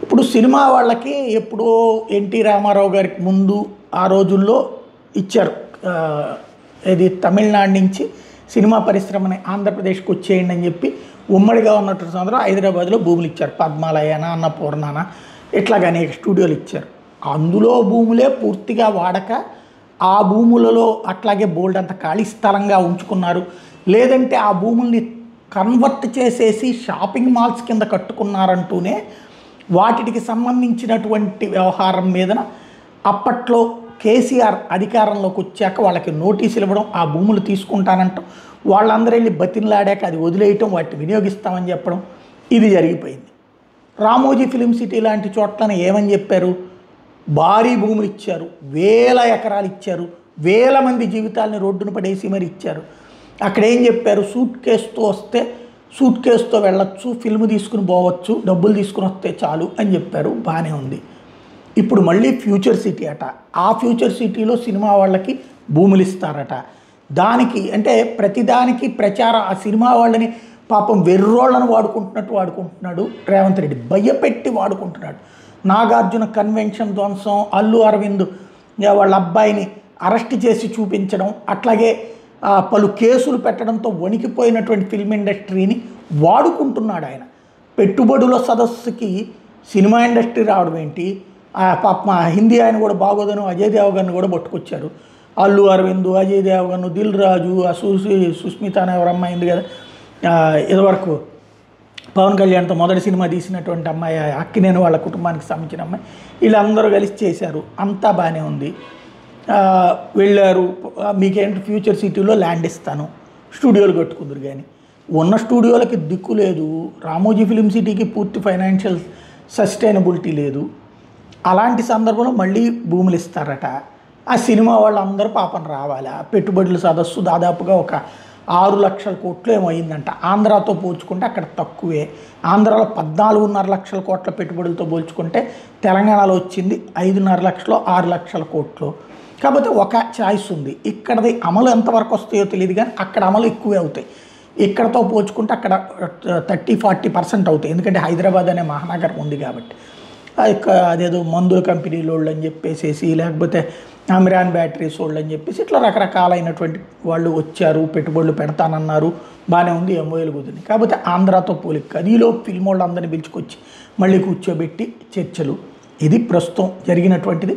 ఇప్పుడు సినిమా వాళ్ళకి ఎప్పుడో ఎన్టీ రామారావు గారికి ముందు ఆ రోజుల్లో ఇచ్చారు. ఇది తమిళనాడు నుంచి సినిమా పరిశ్రమని ఆంధ్రప్రదేశ్కి వచ్చేయండి అని చెప్పి ఉమ్మడిగా ఉన్నటువంటి సందర్భంలో హైదరాబాద్లో భూములు ఇచ్చారు. పద్మాలయన, అన్నపూర్ణన ఇట్లాగా అనేక స్టూడియోలు ఇచ్చారు. అందులో భూములే పూర్తిగా వాడక ఆ భూములలో అట్లాగే బోల్డ్ అంత ఖాళీ స్థలంగా ఉంచుకున్నారు. లేదంటే ఆ భూముల్ని కన్వర్ట్ చేసేసి షాపింగ్ మాల్స్ కింద కట్టుకున్నారంటూనే వాటికి సంబంధించినటువంటి వ్యవహారం మీదన అప్పట్లో కేసీఆర్ అధికారంలోకి వచ్చాక వాళ్ళకి నోటీసులు ఇవ్వడం, ఆ భూములు తీసుకుంటానంటాం, వాళ్ళందరూ వెళ్ళి బతిన్లాడాక అది వదిలేయటం, వాటిని వినియోగిస్తామని చెప్పడం, ఇది జరిగిపోయింది. రామోజీ ఫిలిం సిటీ లాంటి చోట్లనే ఏమని చెప్పారు? భారీ భూములు ఇచ్చారు, వేల ఎకరాలు ఇచ్చారు, వేల మంది జీవితాలని రోడ్డున పడేసి మరి ఇచ్చారు. అక్కడ ఏం చెప్పారు? సూట్ కేసుతో వస్తే సూట్ కేసుతో వెళ్ళొచ్చు, ఫిల్మ్ తీసుకుని పోవచ్చు, డబ్బులు తీసుకుని వస్తే చాలు అని చెప్పారు. బాగానే ఉంది. ఇప్పుడు మళ్ళీ ఫ్యూచర్ సిటీ అట. ఆ ఫ్యూచర్ సిటీలో సినిమా వాళ్ళకి భూములు ఇస్తారట. దానికి అంటే ప్రతిదానికి ప్రచారం, ఆ సినిమా వాళ్ళని పాపం వెర్రోళ్ళను వాడుకుంటున్నట్టు వాడుకుంటున్నాడు రేవంత్ రెడ్డి, భయపెట్టి వాడుకుంటున్నాడు. నాగార్జున కన్వెన్షన్ ధ్వంసం, అల్లు అరవింద్ వాళ్ళ అబ్బాయిని అరెస్ట్ చేసి చూపించడం, అట్లాగే పలు కేసులు పెట్టడంతో వణికిపోయినటువంటి ఫిల్మ్ ఇండస్ట్రీని వాడుకుంటున్నాడు ఆయన. పెట్టుబడుల సదస్సుకి సినిమా ఇండస్ట్రీ రావడం ఏంటి? పాప హిందీ ఆయన కూడా బాగోదను అజయ్ దేవగన్ను కూడా పట్టుకొచ్చారు. అల్లు అరవింద్, అజయ్ దేవగన్ను, దిల్ రాజు, సుస్మిత అనే ఎవరు అమ్మాయి ఉంది కదా, ఇదివరకు పవన్ కళ్యాణ్తో మొదటి సినిమా తీసినటువంటి అమ్మాయి, అక్కినేని వాళ్ళ కుటుంబానికి సంబంధించిన అమ్మాయి, వీళ్ళందరూ కలిసి చేశారు. అంతా బాగానే ఉంది. వెళ్ళారు, మీకేంటి ఫ్యూచర్ సిటీలో ల్యాండ్ ఇస్తాను, స్టూడియోలు కట్టుకుందరు. కానీ ఉన్న స్టూడియోలకి దిక్కు లేదు. రామోజీ ఫిలిం సిటీకి పూర్తి ఫైనాన్షియల్ సస్టైనబిలిటీ లేదు. అలాంటి సందర్భంలో మళ్ళీ భూములు ఇస్తారట. ఆ సినిమా వాళ్ళందరూ పాపం రావాలి. పెట్టుబడుల సదస్సు దాదాపుగా ఒక 6 లక్షల కోట్లు ఏమో అయిందంట. ఆంధ్రాతో పోల్చుకుంటే అక్కడ తక్కువే. ఆంధ్రాలో 14.5 లక్షల కోట్ల పెట్టుబడులతో పోల్చుకుంటే తెలంగాణలో వచ్చింది 5.5 లక్షలు, 6 లక్షల కోట్లు. కాకపోతే ఒక ఛాయిస్ ఉంది. ఇక్కడది అమలు ఎంతవరకు వస్తాయో తెలియదు, కానీ అక్కడ అమలు ఎక్కువే అవుతాయి. ఇక్కడతో పోల్చుకుంటే అక్కడ 30-40% అవుతాయి. ఎందుకంటే హైదరాబాద్ అనే మహానగరం ఉంది కాబట్టి. అదేదో మందుల కంపెనీలు వాళ్ళు అని చెప్పేసి, లేకపోతే అమిరాన్ బ్యాటరీస్ వాళ్ళు అని చెప్పేసి ఇట్లా రకరకాలైనటువంటి వాళ్ళు వచ్చారు, పెట్టుబడులు పెడతానన్నారు. బాగానే ఉంది, ఎంఓఏలు కుదిరింది. కాకపోతే ఆంధ్రాతో పోలిక కదిలో ఫిల్మ్ వాళ్ళు అందరినీ పిలుచుకొచ్చి మళ్ళీ కూర్చోబెట్టి చర్చలు, ఇది ప్రస్తుతం జరిగినటువంటిది.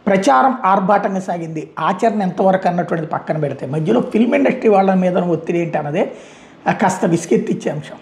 ప్రచారం ఆర్భాటంగా సాగింది. ఆచరణ ఎంతవరకు అన్నటువంటిది పక్కన పెడితే మధ్యలో ఫిల్మ్ ఇండస్ట్రీ వాళ్ళ మీద ఒత్తిడి ఏంటి అన్నదే కాస్త విసుకెత్తిచ్చే అంశం.